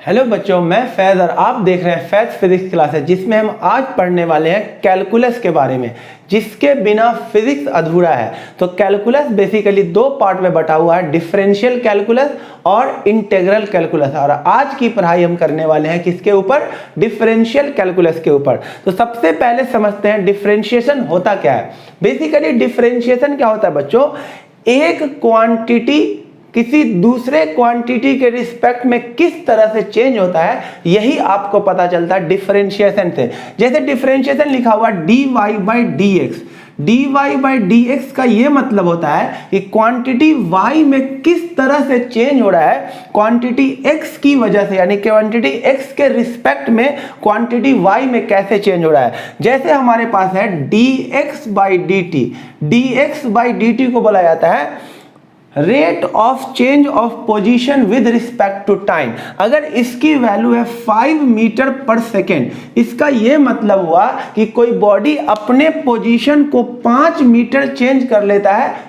Hello बच्चों, मैं फैज़ और आप देख रहे हैं फैज़ फिजिक्स क्लासेस, जिसमें हम आज पढ़ने वाले हैं कैलकुलस के बारे में, जिसके बिना फिजिक्स अधूरा है। तो कैलकुलस बेसिकली दो पार्ट में बटा हुआ है, डिफरेंशियल कैलकुलस और इंटीग्रल कैलकुलस। और आज की पढ़ाई हम करने वाले हैं किसके ऊपर? डिफरेंशियल कैलकुलस के ऊपर। तो सबसे पहले समझते हैं डिफरेंशिएशन होता क्या है। बेसिकली डिफरेंशिएशन क्या होता है बच्चों? एक क्वांटिटी किसी दूसरे क्वांटिटी के रिस्पेक्ट में किस तरह से चेंज होता है, यही आपको पता चलता है डिफरेंशिएशन से। जैसे डिफरेंशिएशन लिखा हुआ dy by dx, dy by dx का ये मतलब होता है कि क्वांटिटी y में किस तरह से चेंज हो रहा है क्वांटिटी x की वजह से, यानी क्वांटिटी x के रिस्पेक्ट में क्वांटिटी y में कैसे चेंज हो रहा है। जैसे हमारे पास है dx by dt, dx by dt को बोला जाता है rate of change of position with respect to time. अगर इसकी वैल्यू है 5 मीटर पर सेकेंड, इसका यह मतलब हुआ कि कोई बॉडी अपने पोजीशन को 5 मीटर चेंज कर लेता है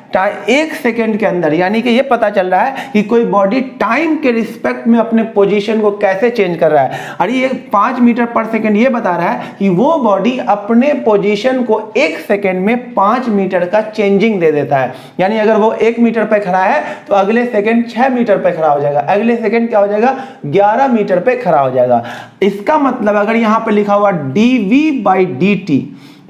1 सेकेंड के अंदर। यानी कि ये पता चल रहा है कि कोई बॉडी टाइम के रिस्पेक्ट में अपने पोजीशन को कैसे चेंज कर रहा है। और ये 5 मीटर पर सेकेंड ये बता रहा है कि वो बॉडी अपने पोजीशन को 1 सेकेंड में 5 मीटर का चेंजिंग दे देता है। यानी अगर वो 1 मीटर पे खड़ा है तो अगले सेकेंड 6 मीटर पे खड़ा हो जाएगा, अगले सेकेंड क्या हो जाएगा 11 मीटर पे खड़ा हो जाएगा। इसका मतलब अगर यहां पे लिखा हुआ dv बाई dt,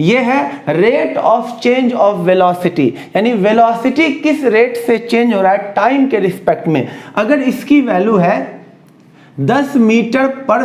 ये है rate of change of velocity, यानी वेलोसिटी किस रेट से चेंज हो रहा है टाइम के रिस्पेक्ट में। अगर इसकी वैल्यू है 10 मीटर पर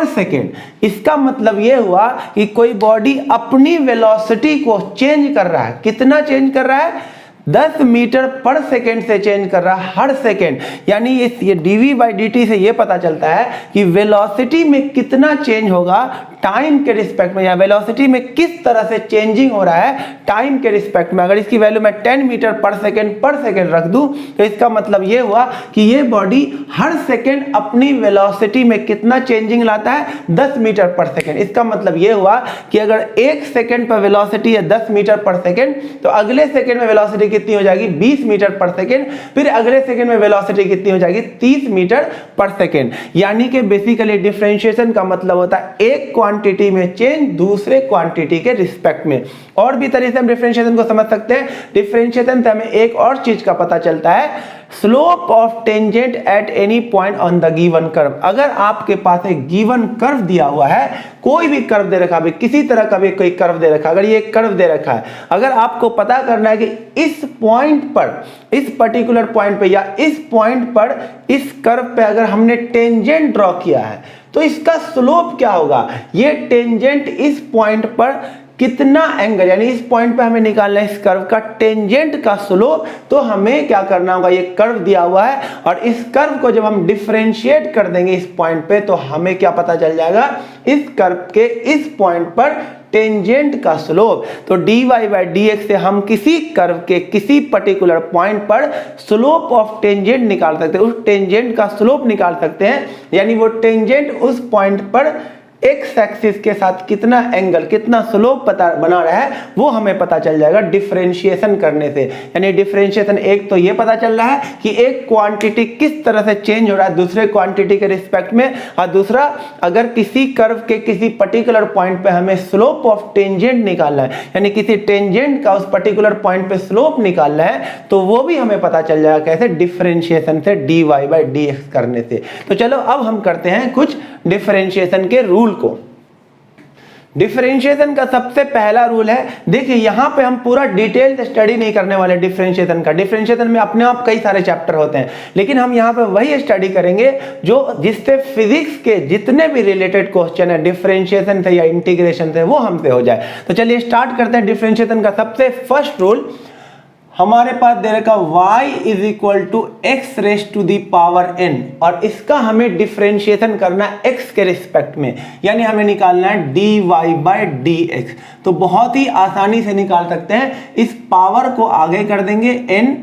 सेकेंड, इसका मतलब ये हुआ कि कोई बॉडी अपनी वेलोसिटी को चेंज कर रहा है। कितना चेंज कर रहा है? 10 मीटर पर सेकेंड से चेंज कर रहा है हर सेकेंड। यानी ये dv बाई dt से ये पता चलता है कि वेलोसिटी में कितना चेंज होगा टाइम के रिस्पेक्ट में, या वेलोसिटी में किस तरह से चेंजिंग हो रहा है टाइम के रिस्पेक्ट में। अगर इसकी वैल्यू मैं 10 मीटर पर सेकेंड रख दूं तो इसका मतलब ये हुआ कि ये बॉडी हर सेकेंड अपनी वेलोसिटी में कितना चेंजिंग लाता है 10 मीटर पर सेकेंड। इसका मतलब ये हुआ कि अगर 1 सेकेंड पर वेलोसिटी है 10 मीटर पर सेकेंड, तो अगले सेकेंड में वेलोसिटी कितनी हो जाएगी 20 मीटर पर सेकेंड, फिर अगले सेकेंड में वेलोसिटी कितनी हो जाएगी 30 मीटर पर सेकेंड। यानी कि बेसिकली डिफरेंशिएशन का मतलब होता है एक क्वांटिटी में चेंज दूसरे क्वांटिटी के रिस्पेक्ट में। और भी तरीके से हम डिफरेंशिएशन को समझ सकते हैं। डिफरेंशिएशन से हमें एक और चीज का पता चलता है, slope of tangent at any point on the given curve. अगर आपके पास एक गिवन कर्व दिया हुआ है, कोई भी कर्व दे रखा है, किसी तरह का भी कोई कर्व दे रखा है, अगर ये कर्व दे रखा है, अगर आपको पता करना है कि इस पॉइंट पर, इस पर्टिकुलर पॉइंट पे या इस पॉइंट पर इस कर्व पे अगर हमने टेंजेंट ड्रॉ किया है तो इसका स्लोप क्या होगा। ये टेंजेंट इस पॉइंट पर कितना एंगल, यानी इस पॉइंट पे हमें निकालना है इस कर्व का टेंजेंट का स्लोप। तो हमें क्या करना होगा, ये कर्व दिया हुआ है और इस कर्व को जब हम डिफरेंशिएट कर देंगे इस पॉइंट पे, तो हमें क्या पता चल जाएगा इस कर्व के इस पॉइंट पर टेंजेंट का स्लोप। तो dy बाई dx से हम किसी कर्व के किसी पर्टिकुलर पॉइंट पर स्लोप ऑफ टेंजेंट निकाल सकते हैं, उस टेंजेंट का स्लोप निकाल सकते हैं। यानी वो टेंजेंट उस पॉइंट पर एक्स एक्सिस के साथ कितना एंगल, कितना स्लोप बना रहा है, वो हमें पता चल जाएगा डिफरेंशिएशन करने से। यानी डिफरेंशिएशन एक तो ये पता चल रहा है कि एक क्वांटिटी किस तरह से चेंज हो रहा है दूसरे क्वांटिटी के रिस्पेक्ट में, और दूसरा अगर किसी कर्व के किसी पर्टिकुलर पॉइंट पे हमें स्लोप ऑफ टेंजेंट निकालना है, यानी किसी टेंजेंट का उस पर्टिकुलर पॉइंट पे स्लोप निकालना है, तो वो भी हमें पता चल जाएगा कैसे, डिफरेंशिएशन से dy बाई dx करने से। तो चलो अब हम करते हैं कुछ डिफरेंशिएशन के रूल को। डिफरेंशिएशन का सबसे पहला रूल है, देखिए यहां पे हम पूरा डिटेल्ड स्टडी नहीं करने वाले डिफरेंशिएशन का। डिफरेंशिएशन में अपने आप कई सारे चैप्टर होते हैं, लेकिन हम यहां पे वही स्टडी करेंगे जो जिससे फिजिक्स के जितने भी रिलेटेड क्वेश्चन है डिफरेंशिएशन से या इंटीग्रेशन से, वो हमसे हो जाए। तो चलिए स्टार्ट करते हैं। डिफरेंशिएशन का सबसे फर्स्ट रूल हमारे पास दे रखा y is equal to x raise to the power n, और इसका हमें डिफरेंशिएशन करना है x के रिस्पेक्ट में, यानी हमें निकालना है dy बाई dx। तो बहुत ही आसानी से निकाल सकते हैं। इस पावर को आगे कर देंगे n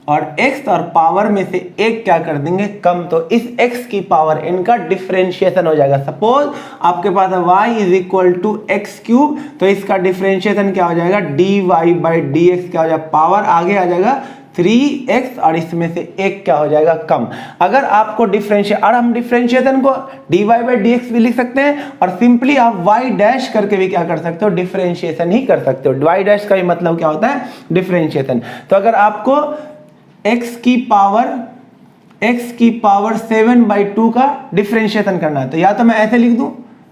और x, और पावर में से एक क्या कर देंगे कम, तो इस x की पावर n का डिफरेंशिएशन हो जाएगा। सपोज आपके पास है y is equal to x cube, तो इसका डिफरेंशिएशन क्या हो जाएगा dy बाई dx क्या हो जाएगा, पावर आगे आ जाएगा 3x और इसमें से एक क्या हो जाएगा कम। अगर आपको डिफरेंशिएट, और हम डिफरेंशिएशन को dy बाई dx भी लिख सकते हैं और सिंपली आप y डैश करके भी क्या कर सकते हो, डिफरेंशिएशन ही कर सकते हो। y डैश का भी मतलब क्या होता है, डिफरेंशिएशन। तो अगर आपको x की पावर 7/2 का डिफरेंशिएशन करना है तो या तो मैं ऐसे लिख दूं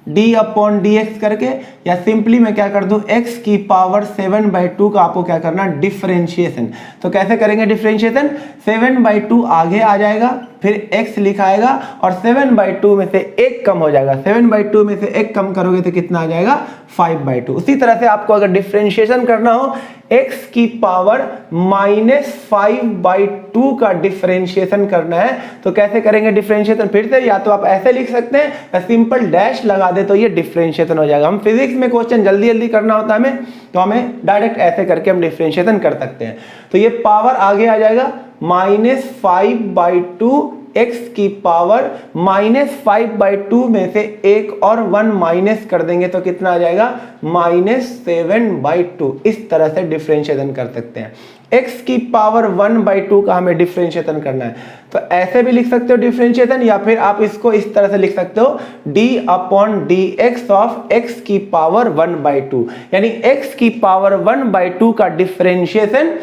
d अपॉन dx करके, या सिंपली मैं क्या कर दूं x की पावर 7/2 का आपको क्या करना, डिफरेंशिएशन। तो कैसे करेंगे डिफरेंशिएशन, 7/2 आगे आ जाएगा, फिर x लिखाएगा और 7/2 में से एक कम हो जाएगा। 7/2 में से एक कम करोगे तो कितना आ जाएगा, 5/2। उसी तरह से आपको अगर डिफरेंशिएशन करना हो x की पावर -5/2 का डिफरेंशिएशन करना है तो कैसे करेंगे डिफरेंशिएशन, फिर से या तो आप ऐसे लिख सकते हैं या सिंपल डैश लगा दे तो ये डिफरेंशिएशन हो जाएगा। हम फिजिक्स में क्वेश्चन जल्दी जल्दी करना होता है हमें, तो हमें डायरेक्ट ऐसे करके हम डिफरेंशिएशन कर सकते हैं। तो ये पावर आगे आ जाएगा -5/2, x की पावर -5/2 में से एक और 1 माइनस कर देंगे तो कितना आ जाएगा, -7/2। इस तरह से डिफरेंशिएशन कर सकते हैं। x की पावर 1/2 का हमें डिफरेंशिएशन करना है तो ऐसे भी लिख सकते हो डिफरेंशिएशन, या फिर आप इसको इस तरह से लिख सकते हो d upon dx of x की पावर 1/2, यानी x की पावर 1/2 का डिफरेंशिएशन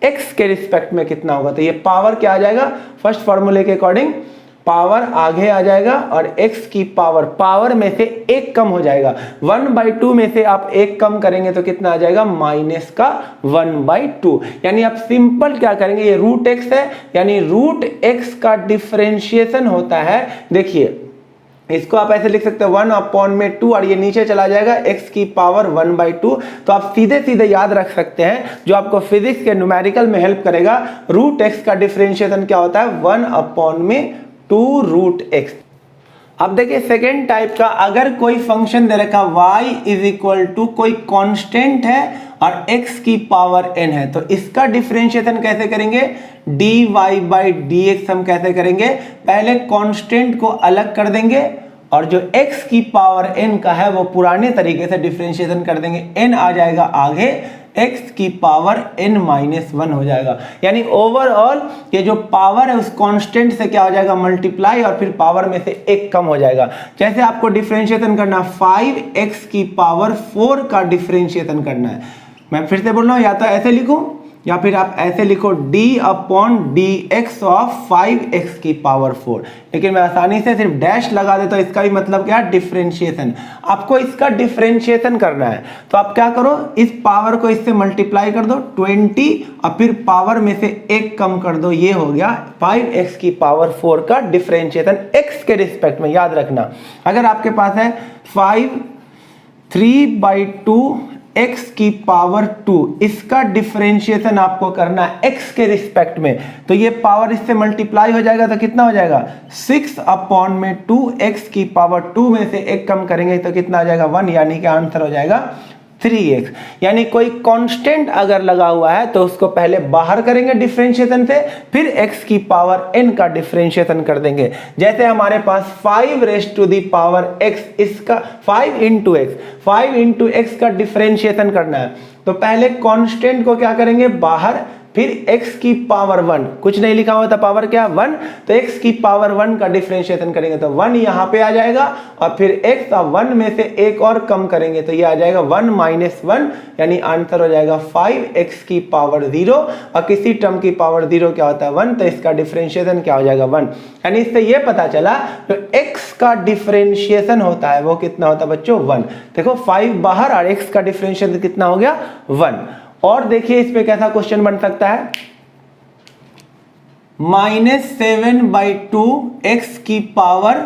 x के रिस्पेक्ट में कितना होगा। तो ये पावर क्या आ जाएगा, फर्स्ट फॉर्मूले के अकॉर्डिंग पावर आगे आ जाएगा और x की पावर में से एक कम हो जाएगा। 1/2 में से आप एक कम करेंगे तो कितना आ जाएगा, माइनस का 1/2। यानी आप सिंपल क्या करेंगे, ये रूट x है, यानी रूट x का डिफरेंशिएशन होता है। देखिए इसको आप ऐसे लिख सकते हो 1/2 और ये नीचे चला जाएगा x की पावर 1/2। तो आप सीधे सीधे याद रख सकते हैं, जो आपको फिजिक्स के न्यूमेरिकल में हेल्प करेगा, रूट x का डिफरेंशिएशन क्या होता है, 1/2 रूट x। अब देखिए सेकेंड टाइप का, अगर कोई फंक्शन दे रखा y इज इक्वल टू कोई कांस्टेंट है और x की पावर n है, तो इसका डिफरेंशिएशन कैसे करेंगे, dy बाई dx हम कैसे करेंगे, पहले कांस्टेंट को अलग कर देंगे और जो x की पावर n का है वो पुराने तरीके से डिफरेंशिएशन कर देंगे, n आ जाएगा आगे, x की पावर n-1 हो जाएगा। यानी ओवरऑल ये जो पावर है उस कांस्टेंट से क्या हो जाएगा, मल्टीप्लाई, और फिर पावर में से एक कम हो जाएगा। जैसे आपको डिफरेंशिएशन करना 5x की पावर 4 का डिफरेंशिएशन करना है, मैं फिर से बोल रहा हूं, या तो ऐसे लिखूं या फिर आप ऐसे लिखो d upon dx of 5x की पावर 4, लेकिन मैं आसानी से सिर्फ डैश लगा देता हूं, इसका भी मतलब क्या, डिफरेंशिएशन। आपको इसका डिफरेंशिएशन करना है तो आप क्या करो, इस पावर को इससे मल्टीप्लाई कर दो 20 और फिर पावर में से एक कम कर दो, ये हो गया 5x की पावर 4 का डिफरेंशिएशन x के रिस्पेक्ट में। याद रखना अगर आपके पास है 3/2 x की पावर 2, इसका डिफरेंशिएशन आपको करना है x के रिस्पेक्ट में, तो ये पावर इससे मल्टीप्लाई हो जाएगा तो कितना हो जाएगा, 6/2x की पावर 2 में से एक कम करेंगे तो कितना आ जाएगा, 1, यानी कि आंसर हो जाएगा 3x। यानी कोई कांस्टेंट अगर लगा हुआ है तो उसको पहले बाहर करेंगे डिफरेंशिएशन से, फिर x की पावर n का डिफरेंशिएशन कर देंगे। जैसे हमारे पास 5 raise to the power x, इसका 5 इंटू x का डिफरेंशिएशन करना है तो पहले कांस्टेंट को क्या करेंगे, बाहर, फिर x की पावर 1, कुछ नहीं लिखा हुआ था, पावर क्या 1, तो x की पावर 1 का डिफरेंशिएशन करेंगे तो 1 यहाँ पे आ जाएगा और फिर x का 1 में से एक और कम करेंगे तो ये आ जाएगा 1-1, यानी आंसर हो जाएगा 5x की पावर 0, और किसी टर्म की पावर 0 क्या होता है 1, तो इसका डिफरेंशिएशन क्या हो जाएगा 1। यानी इससे ये पता चला जो x का डिफरेंशिएशन होता है वो कितना होता है बच्चों, 1। देखो 5 बाहर और x का डिफरेंशिएशन कितना हो गया, 1। और देखिए इस पे कैसा क्वेश्चन बन सकता है, -7/2 x की पावर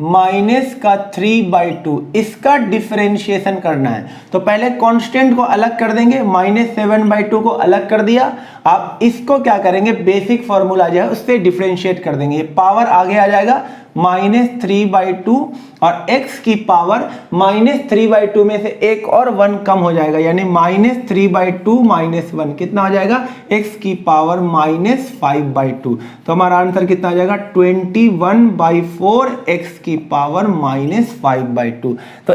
-3/2, इसका डिफरेंशिएशन करना है तो पहले कांस्टेंट को अलग कर देंगे, -7/2 को अलग कर दिया, आप इसको क्या करेंगे, बेसिक फॉर्मूला जो है उससे डिफरेंशिएट कर देंगे, पावर आगे आ जाएगा -3/2 और x की पावर -3/2 में से एक और 1 कम हो जाएगा, यानी -3/2 -1 कितना हो जाएगा, x की पावर -5/2। तो हमारा आंसर कितना आ जाएगा, 21/4 x की पावर -5/2। तो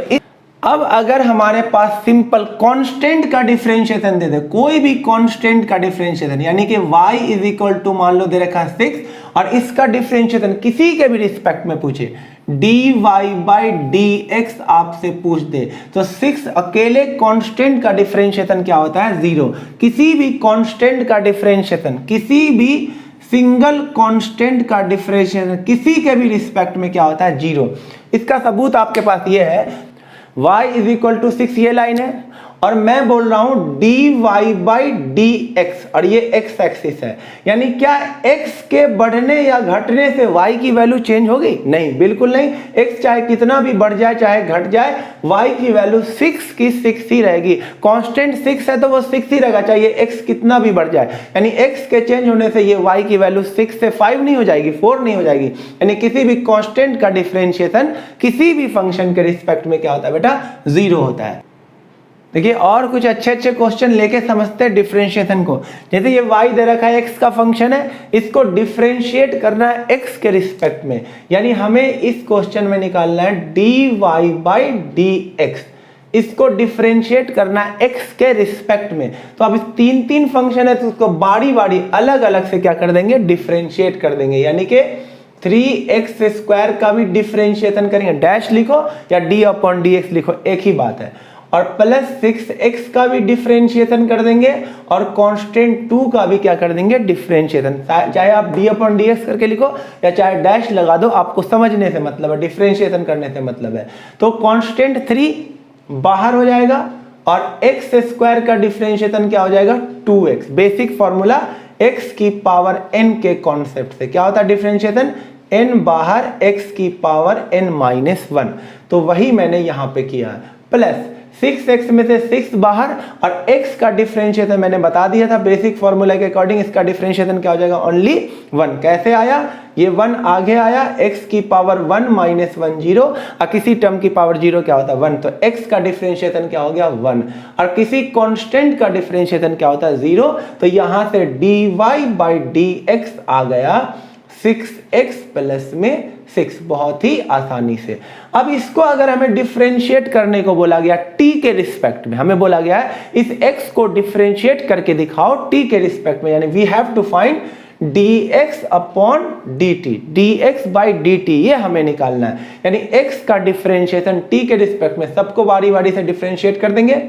अब अगर हमारे पास सिंपल कांस्टेंट का डिफरेंशिएशन दे दे, कोई भी कांस्टेंट का डिफरेंशिएशन, यानी कि y इज इक्वल टू मान लो दे रखा है 6 और इसका डिफरेंशिएशन किसी के भी रिस्पेक्ट में पूछे dy बाई dx आपसे पूछ दे, तो 6 अकेले कांस्टेंट का डिफरेंशिएशन क्या होता है 0। किसी भी कांस्टेंट का डिफरेंशिएशन, किसी भी सिंगल कांस्टेंट का डिफरेंशिएशन किसी के भी रिस्पेक्ट में क्या होता है 0। इसका सबूत आपके पास ये है, y इज इक्वल टू 6 ये लाइन है और मैं बोल रहा हूं dy बाई dx और ये x एक्सिस है, यानी क्या x के बढ़ने या घटने से y की वैल्यू चेंज होगी? नहीं, बिल्कुल नहीं। x चाहे कितना भी बढ़ जाए चाहे घट जाए, y की वैल्यू 6 की 6 ही रहेगी। कांस्टेंट 6 है तो वो 6 ही रहेगा, चाहे x कितना भी बढ़ जाए। यानी x के चेंज होने से ये y की वैल्यू 6 से 5 नहीं हो जाएगी, 4 नहीं हो जाएगी। यानी किसी भी कांस्टेंट का डिफरेंशिएशन किसी भी फंक्शन के रिस्पेक्ट में क्या होता है बेटा 0 होता है। देखिए और कुछ अच्छे अच्छे क्वेश्चन लेके समझते हैं डिफरेंशिएशन को। जैसे ये y दे रखा है, x का फंक्शन है, इसको डिफरेंशिएट करना है x के रिस्पेक्ट में, यानी हमें इस क्वेश्चन में निकालना है dy बाई dx, इसको डिफरेंशिएट करना है x के रिस्पेक्ट में। तो अब इस तीन फंक्शन है तो उसको बारी बारी अलग अलग से क्या कर देंगे, डिफरेंशिएट कर देंगे। यानी कि 3x स्क्वायर का भी डिफरेंशिएशन करेंगे, डैश लिखो या d अपॉन dx लिखो, एक ही बात है। और प्लस 6x का भी डिफरेंशिएशन कर देंगे और कांस्टेंट 2 का भी क्या कर देंगे, डिफरेंशिएशन। चाहे आप d अपॉन dx करके लिखो या चाहे डैश लगा दो, आपको समझने से मतलब है, डिफरेंशिएशन करने से मतलब है। तो कांस्टेंट 3 बाहर हो जाएगा और x स्क्वायर का डिफरेंशिएशन क्या हो जाएगा 2x। बेसिक फॉर्मूला x की पावर n के कॉन्सेप्ट से क्या होता है डिफरेंशिएशन, n बाहर x की पावर n माइनस 1। तो वही मैंने यहाँ पे किया है। प्लस 6x में से 6 बाहर और x का डिफरेंशिएशन मैंने बता दिया था बेसिक फॉर्मूला के अकॉर्डिंग, इसका डिफरेंशिएशन क्या हो जाएगा ओनली 1। कैसे आया, ये 1 आगे आया, x की पावर 1 माइनस 1 0 और किसी टर्म की पावर 0 क्या होता है 1, तो x का डिफरेंशिएशन क्या हो गया 1 और किसी कांस्टेंट का डिफरेंशिएशन क्या होता है 0। तो यहां से dy बाई dx आ गया 6x प्लस में 6, बहुत ही आसानी से। अब इसको अगर हमें डिफरेंशिएट करने को बोला गया t के रिस्पेक्ट में, हमें बोला गया है इस x को डिफरेंशिएट करके दिखाओ t के रिस्पेक्ट में, यानी we have to find dx upon dt, dx by dt ये हमें निकालना है। यानी x का डिफरेंशिएशन t के रिस्पेक्ट में, सबको बारी बारी से डिफरेंशिएट कर देंगे।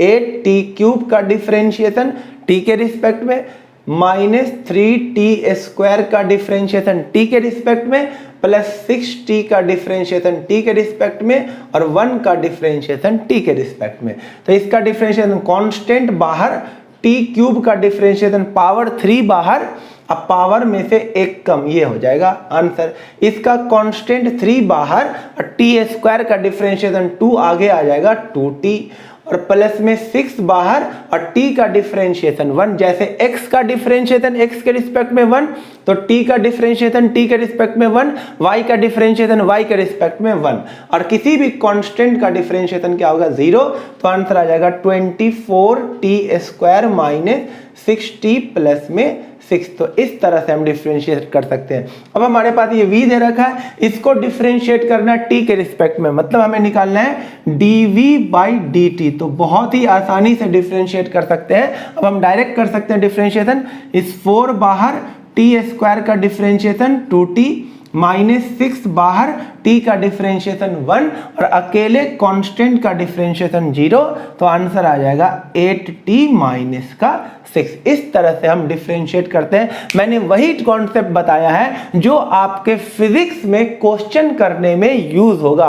8t क्यूब का डिफरेंशिएशन t के रिस्पेक्ट में, माइनस 3t स्क्वायर का डिफरेंशिएशन t के रिस्पेक्ट में, प्लस 6t का डिफरेंशिएशन t के रिस्पेक्ट में और 1 का डिफरेंशिएशन t के रिस्पेक्ट में। तो इसका डिफरेंशिएशन कांस्टेंट बाहर, t क्यूब का डिफरेंशिएशन पावर 3 बाहर, अब पावर में से एक कम, ये हो जाएगा आंसर। इसका कांस्टेंट 3 बाहर और t स्क्वायर का डिफरेंशिएशन 2 आगे आ जाएगा 2t और प्लस में 6 बाहर और t का डिफरेंशिएशन 1। जैसे x का डिफरेंशिएशन x के रिस्पेक्ट में 1, तो t का डिफरेंशिएशन t के रिस्पेक्ट में 1, y का डिफरेंशिएशन y के रिस्पेक्ट में 1 और किसी भी कांस्टेंट का डिफरेंशिएशन क्या होगा 0। तो आंसर आ जाएगा 24t square minus 6t plus में 6। तो इस तरह से हम डिफरेंशिएट कर सकते हैं। अब हमारे पास ये v दे रखा है, इसको डिफरेंशिएट करना है t के रिस्पेक्ट में, मतलब हमें निकालना है dv बाई dt। तो बहुत ही आसानी से डिफरेंशिएट कर सकते हैं। अब हम डायरेक्ट कर सकते हैं डिफरेंशिएशन, इस 4 बाहर t स्क्वायर का डिफरेंशिएशन 2t माइनस 6 बाहर t का डिफरेंशिएशन 1 और अकेले कांस्टेंट का डिफरेंशिएशन 0। तो आंसर आ जाएगा 8t माइनस का 6। इस तरह से हम डिफरेंशिएट करते हैं। मैंने वही कॉन्सेप्ट बताया है जो आपके फिजिक्स में क्वेश्चन करने में यूज होगा।